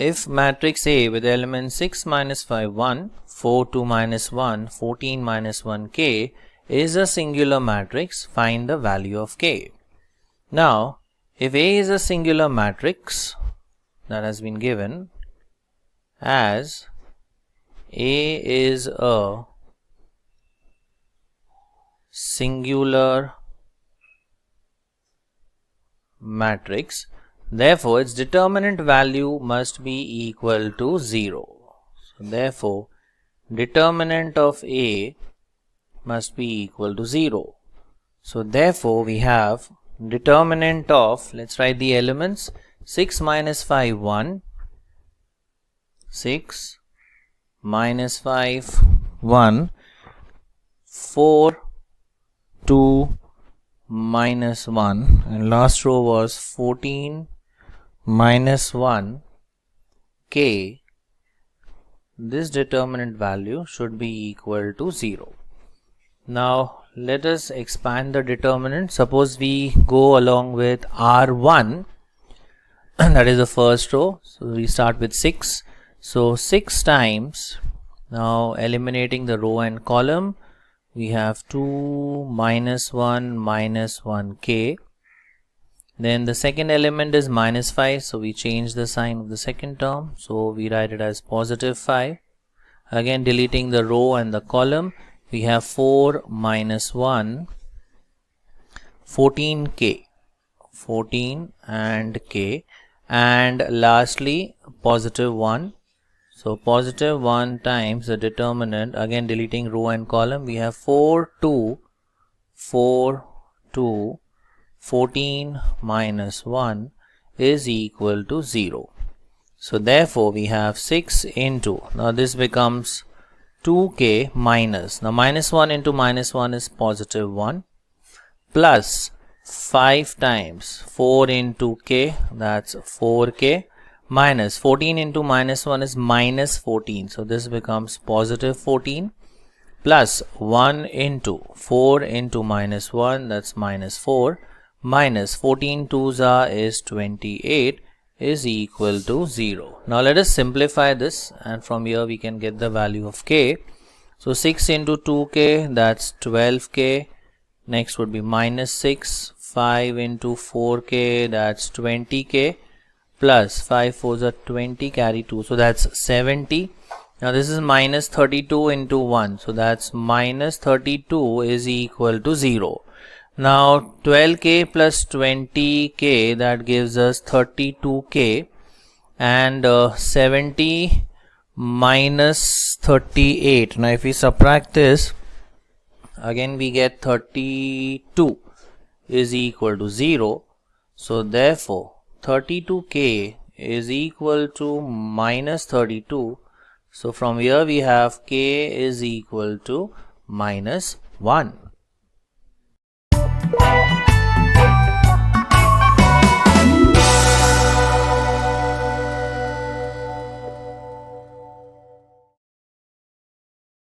if matrix A with elements 6 minus 5 1, 4 2 minus 1, 14 minus 1 k is a singular matrix, find the value of k. Now if A is a singular matrix that has been given as A is a singular matrix, therefore its determinant value must be equal to 0. So therefore determinant of A must be equal to 0. So therefore we have determinant of, let's write the elements, 6 minus 5 1, 6 minus 5 1, 4 2 minus 1, and last row was 14 minus 1 k. This determinant value should be equal to 0. Now let us expand the determinant. Suppose we go along with R1, that is the first row. So we start with 6. So 6 times, now eliminating the row and column, we have 2 minus 1 minus 1 k. Then the second element is minus 5, so we change the sign of the second term. So we write it as positive 5. Again deleting the row and the column, we have 4 minus 1, 14k, 14 and k, and lastly positive 1. So positive 1 times the determinant, again deleting row and column, we have 4 2, 4 2, 14 minus 1 is equal to 0. So therefore we have 6 into, now this becomes 2k minus, now minus 1 into minus 1 is positive 1, plus 5 times 4 into k, that's 4k, minus 14 into minus 1 is minus 14, so this becomes positive 14, plus 1 into 4 into minus 1, that's minus 4, minus 14 2s are is 28, is equal to 0. Now let us simplify this, and from here we can get the value of k. So 6 into 2k, that's 12k. Next would be minus 6. 5 into 4k, that's 20k. Plus 5 4s are 20, carry 2, so that's 70. Now this is minus 32 into 1, so that's minus 32 is equal to 0. Now 12k plus 20k, that gives us 32k, and 70 minus 38. Now if we subtract this, again we get 32 is equal to 0. So therefore 32k is equal to minus 32. So from here we have k is equal to minus 1.